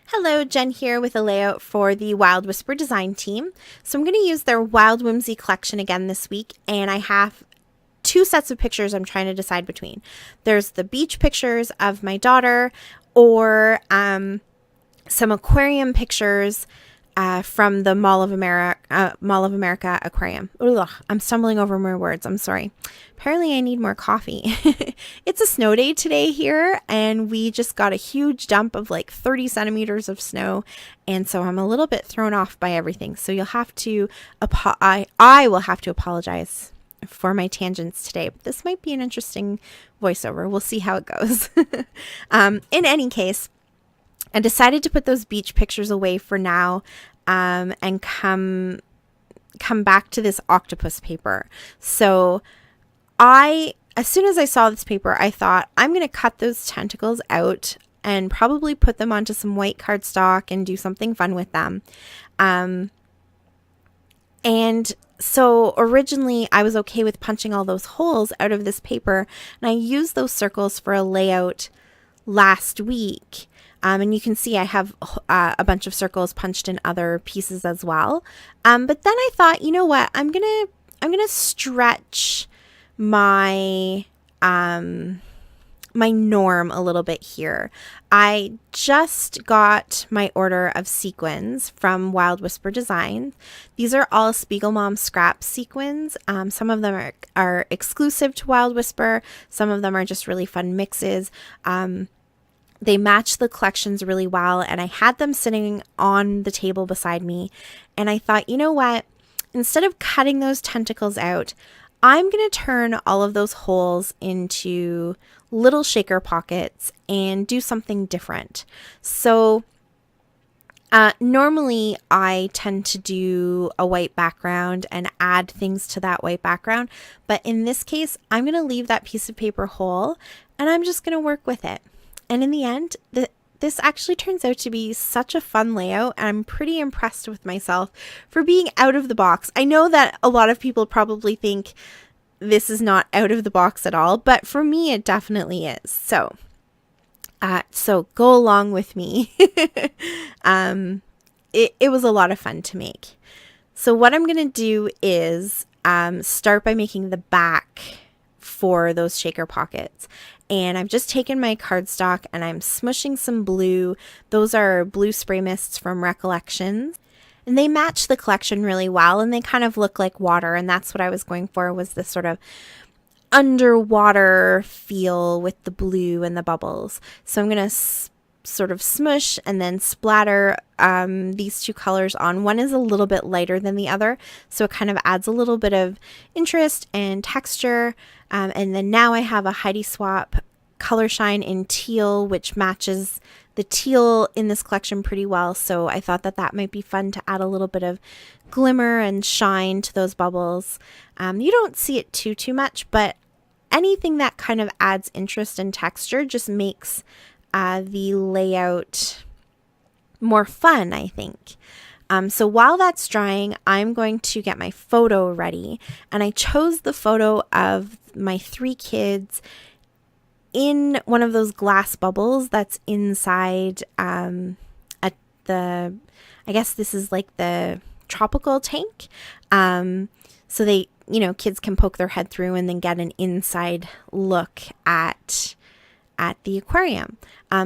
Hello, Jen here with a layout for the Wild Whisper design team. So I'm going to use their Wild Whimsy collection again this week, and I have two sets of pictures I'm trying to decide between. There's the beach pictures of my daughter or some aquarium pictures from the Mall of America aquarium. Ugh, I'm stumbling over my words. I'm sorry. Apparently I need more coffee. It's a snow day today here, and we just got a huge dump of like 30 centimeters of snow, and so I'm a little bit thrown off by everything. So you'll have to I will have to apologize for my tangents today. This might be an interesting voiceover. We'll see how it goes. In any case, I decided to put those beach pictures away for now, and come back to this octopus paper. So as soon as I saw this paper, I thought I'm going to cut those tentacles out and probably put them onto some white cardstock and do something fun with them. And so originally I was okay with punching all those holes out of this paper, and I used those circles for a layout last week. And you can see I have a bunch of circles punched in other pieces as well. But then I thought, you know what? I'm gonna stretch my my norm a little bit here. I just got my order of sequins from Wild Whisper Design. These are all Spiegel Mom scrap sequins. Some of them are exclusive to Wild Whisper. Some of them are just really fun mixes. They match the collections really well, and I had them sitting on the table beside me, and I thought, you know what? Instead of cutting those tentacles out, I'm going to turn all of those holes into little shaker pockets and do something different. So normally I tend to do a white background and add things to that white background, but in this case, I'm going to leave that piece of paper whole, and I'm just going to work with it. And in the end, this actually turns out to be such a fun layout, and I'm pretty impressed with myself for being out of the box. I know that a lot of people probably think this is not out of the box at all, but for me, it definitely is. So go along with me. It was a lot of fun to make. So what I'm going to do is start by making the back for those shaker pockets. And I've just taken my cardstock and I'm smushing some blue. Those are blue spray mists from Recollections. And they match the collection really well, and they kind of look like water. And that's what I was going for, was this sort of underwater feel with the blue and the bubbles. So I'm going to sort of smush and then splatter these two colors on. One is a little bit lighter than the other, so it kind of adds a little bit of interest and texture. And then now I have a Heidi Swap Color Shine in teal, which matches the teal in this collection pretty well. So I thought that might be fun to add a little bit of glimmer and shine to those bubbles. You don't see it too much, but anything that kind of adds interest and texture just makes the layout more fun, I think. So while that's drying, I'm going to get my photo ready, and I chose the photo of my three kids in one of those glass bubbles that's inside I guess this is like the tropical tank. So they, kids can poke their head through and then get an inside look at the aquarium.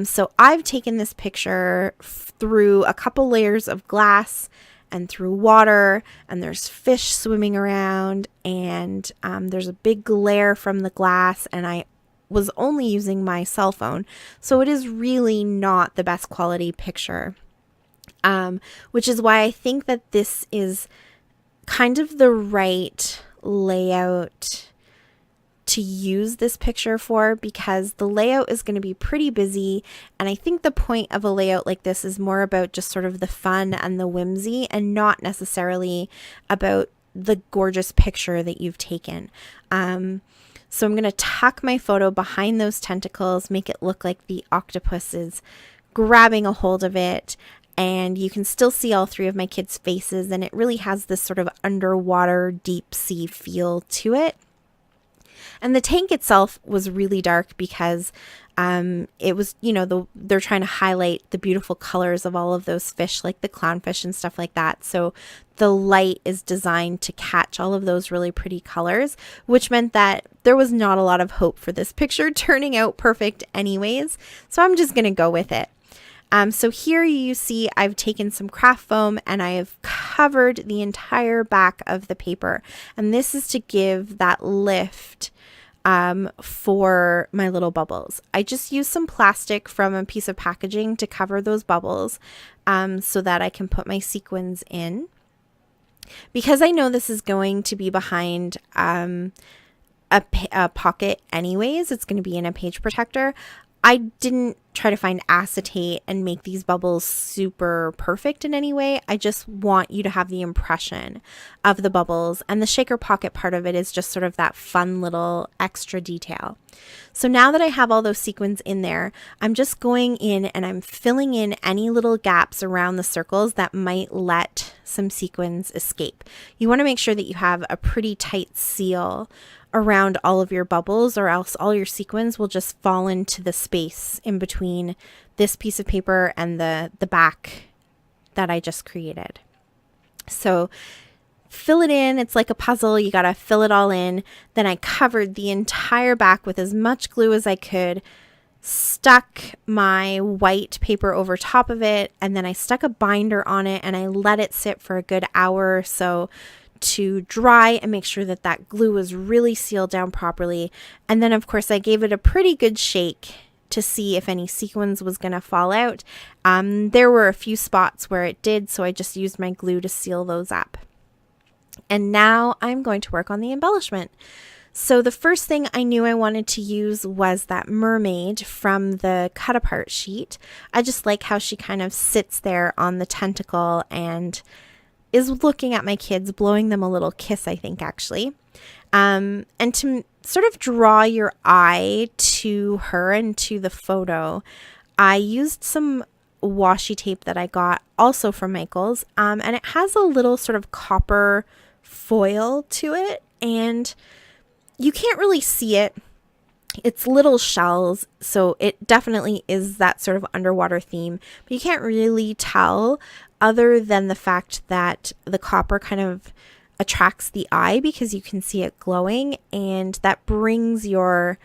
So I've taken this picture through a couple layers of glass and through water, and there's fish swimming around, and there's a big glare from the glass, and I was only using my cell phone, so it is really not the best quality picture, which is why I think that this is kind of the right layout to use this picture for, because the layout is going to be pretty busy, and I think the point of a layout like this is more about just sort of the fun and the whimsy, and not necessarily about the gorgeous picture that you've taken. So I'm going to tuck my photo behind those tentacles, make it look like the octopus is grabbing a hold of it, and you can still see all three of my kids' faces, and it really has this sort of underwater deep sea feel to it. And the tank itself was really dark because it was, they're trying to highlight the beautiful colors of all of those fish, like the clownfish and stuff like that. So the light is designed to catch all of those really pretty colors, which meant that there was not a lot of hope for this picture turning out perfect anyways. So I'm just going to go with it. So here you see I've taken some craft foam and I have covered the entire back of the paper. And this is to give that lift for my little bubbles. I just used some plastic from a piece of packaging to cover those bubbles so that I can put my sequins in. Because I know this is going to be behind a pocket anyways, it's going to be in a page protector. I didn't try to find acetate and make these bubbles super perfect in any way. I just want you to have the impression of the bubbles, and the shaker pocket part of it is just sort of that fun little extra detail. So now that I have all those sequins in there, I'm just going in and I'm filling in any little gaps around the circles that might let some sequins escape. You want to make sure that you have a pretty tight seal around all of your bubbles, or else all your sequins will just fall into the space in between this piece of paper and the back that I just created. So fill it in. It's like a puzzle. You got to fill it all in. Then I covered the entire back with as much glue as I could, stuck my white paper over top of it, and then I stuck a binder on it and I let it sit for a good hour or so to dry and make sure that that glue was really sealed down properly. And then of course I gave it a pretty good shake to see if any sequins was going to fall out. There were a few spots where it did, so I just used my glue to seal those up. And now I'm going to work on the embellishment. So the first thing I knew I wanted to use was that mermaid from the cut apart sheet. I just like how she kind of sits there on the tentacle and is looking at my kids, blowing them a little kiss, I think, actually. And to sort of draw your eye to her and to the photo, I used some washi tape that I got also from Michael's, and it has a little sort of copper foil to it, and you can't really see it. It's little shells, so it definitely is that sort of underwater theme, but you can't really tell other than the fact that the copper kind of attracts the eye because you can see it glowing, and that brings your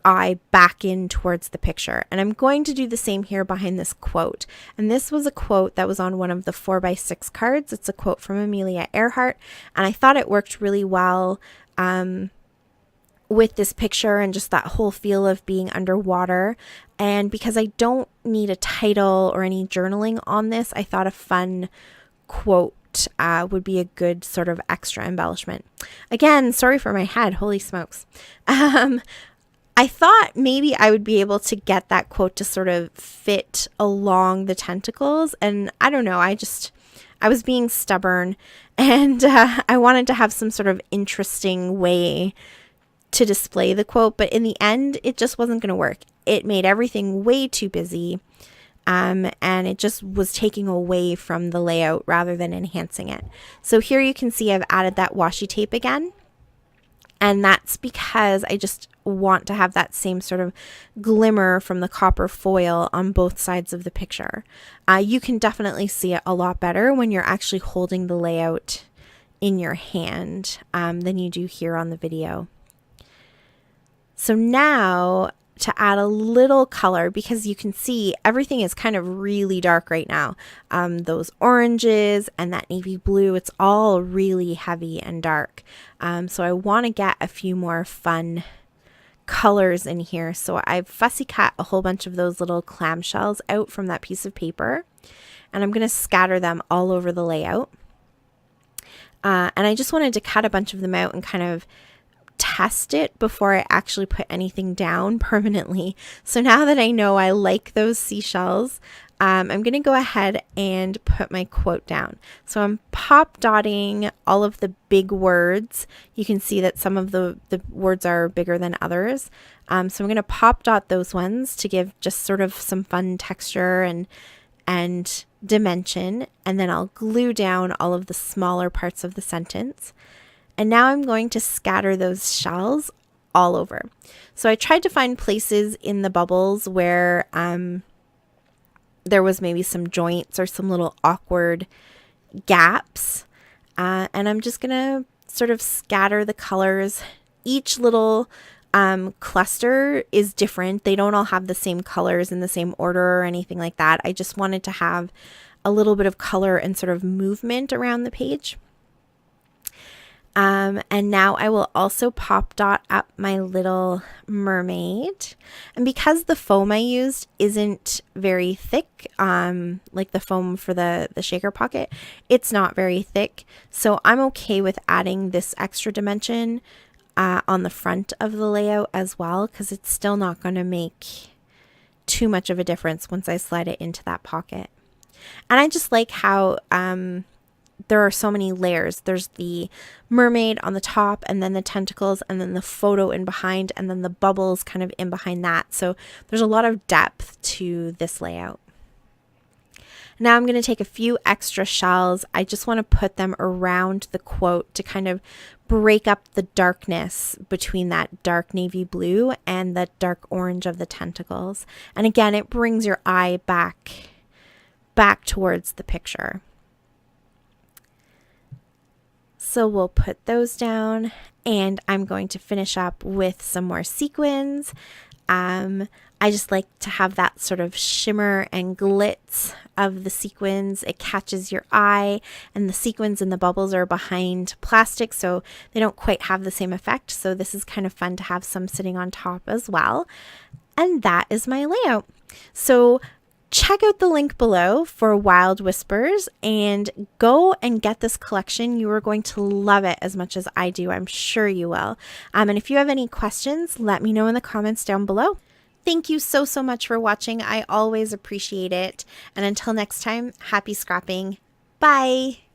eye back in towards the picture. And I'm going to do the same here behind this quote. And this was a quote that was on one of the 4x6 cards. It's a quote from Amelia Earhart, and I thought it worked really well with this picture and just that whole feel of being underwater. And because I don't need a title or any journaling on this, I thought a fun quote would be a good sort of extra embellishment. Again, sorry for my head, holy smokes. I thought maybe I would be able to get that quote to sort of fit along the tentacles, and I don't know, I was being stubborn, and I wanted to have some sort of interesting way to display the quote, but in the end it just wasn't going to work. It made everything way too busy, and it just was taking away from the layout rather than enhancing it. So here you can see I've added that washi tape again, and that's because I just want to have that same sort of glimmer from the copper foil on both sides of the picture. You can definitely see it a lot better when you're actually holding the layout in your hand than you do here on the video. So now to add a little color, because you can see everything is kind of really dark right now. Those oranges and that navy blue, it's all really heavy and dark. So I want to get a few more fun colors in here. So I've fussy cut a whole bunch of those little clamshells out from that piece of paper, and I'm going to scatter them all over the layout. And I just wanted to cut a bunch of them out and kind of test it before I actually put anything down permanently. So now that I know I like those seashells, I'm going to go ahead and put my quote down. So I'm pop dotting all of the big words. You can see that some of the words are bigger than others. So I'm going to pop dot those ones to give just sort of some fun texture and dimension. And then I'll glue down all of the smaller parts of the sentence. And now I'm going to scatter those shells all over. So I tried to find places in the bubbles where there was maybe some joints or some little awkward gaps. And I'm just going to sort of scatter the colors. Each little cluster is different. They don't all have the same colors in the same order or anything like that. I just wanted to have a little bit of color and sort of movement around the page. And now I will also pop dot up my little mermaid. And because the foam I used isn't very thick, like the foam for the shaker pocket, it's not very thick. So I'm okay with adding this extra dimension on the front of the layout as well, because it's still not going to make too much of a difference once I slide it into that pocket. And I just like how there are so many layers. There's the mermaid on the top, and then the tentacles, and then the photo in behind, and then the bubbles kind of in behind that. So there's a lot of depth to this layout. Now I'm going to take a few extra shells. I just want to put them around the quote to kind of break up the darkness between that dark navy blue and the dark orange of the tentacles. And again, it brings your eye back towards the picture. So we'll put those down, and I'm going to finish up with some more sequins. I just like to have that sort of shimmer and glitz of the sequins. It catches your eye, and the sequins and the bubbles are behind plastic, so they don't quite have the same effect. So this is kind of fun to have some sitting on top as well. And that is my layout. So check out the link below for Wild Whispers and go and get this collection. You are going to love it as much as I do. I'm sure you will. And if you have any questions, let me know in the comments down below. Thank you so much for watching. I always appreciate it. And until next time, happy scrapping. Bye.